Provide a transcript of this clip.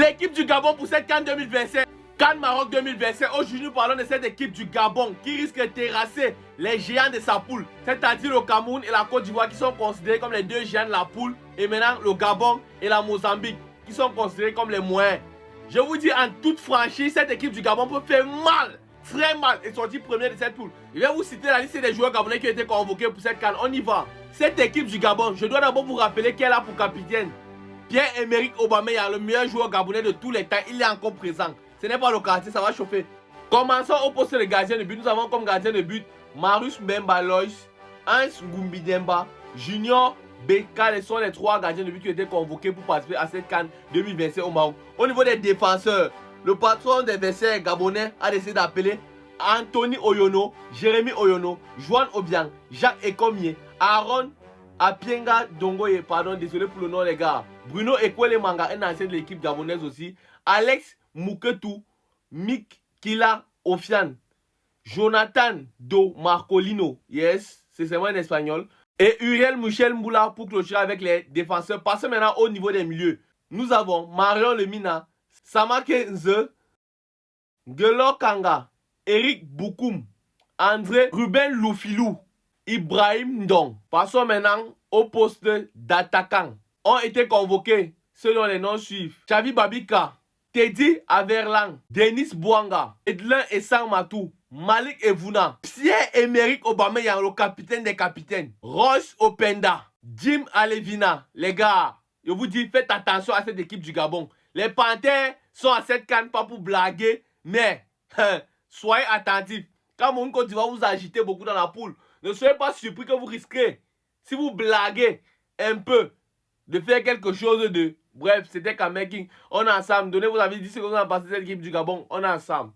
L'équipe du Gabon pour cette CAN 2027. CAN Maroc 2027. Aujourd'hui, nous parlons de cette équipe du Gabon qui risque de terrasser les géants de sa poule. C'est-à-dire le Cameroun et la Côte d'Ivoire qui sont considérés comme les deux géants de la poule. Et maintenant, le Gabon et la Mozambique qui sont considérés comme les moyens. Je vous dis en toute franchise, cette équipe du Gabon peut faire mal. Très mal et sortir premier de cette poule. Je vais vous citer la liste des joueurs gabonais qui ont été convoqués pour cette CAN. On y va. Cette équipe du Gabon, je dois d'abord vous rappeler qu'elle a pour capitaine Pierre-Emerick Aubameyang, le meilleur joueur gabonais de tous les temps. Il est encore présent. Ce n'est pas le quartier, ça va chauffer. Commençons au poste de gardien de but. Nous avons comme gardien de but Marius Mbemba Loïs, Hans Ngoumbidemba, Junior Beka. Ce sont les trois gardiens de but qui ont été convoqués pour participer à cette CAN 2027 au Maroc. Au niveau des défenseurs, le patron des vestiaires gabonais a décidé d'appeler Anthony Oyono, Jérémy Oyono, Joan Obiang, Jacques Ecomier, Aaron Apienga Dongoye, pardon, désolé pour le nom les gars, Bruno Ekwele Manga, un ancien de l'équipe gabonaise aussi, Alex Mouketou, Mikila Ofian, Jonathan Do Marcolino, yes, c'est seulement en espagnol, et Uriel Michel Mboula pour clôturer avec les défenseurs. Passons maintenant au niveau des milieux. Nous avons Marion Lemina, Samake Nze, Gelor Kanga, Eric Boukoum, André Ruben Loufilou, Ibrahim Ndong. Passons maintenant au poste d'attaquant. Ont été convoqués selon les noms suivants: Xavi Babika, Teddy Averlan, Denis Bouanga, Edlin Essang Matou, Malik Evuna, Pierre-Emerick Aubameyang, le capitaine des capitaines, Royce Openda, Jim Alevina. Les gars, je vous dis, faites attention à cette équipe du Gabon. Les Panthères sont à cette CAN pas pour blaguer, mais soyez attentifs. Cameroun Côte d'Ivoire vous agitez beaucoup dans la poule. Ne soyez pas surpris que vous risquez, si vous blaguez un peu, de faire quelque chose de... Bref, c'était Kameking. On est ensemble. Donnez vos avis, 10 secondes à passer cette équipe du Gabon. On est ensemble.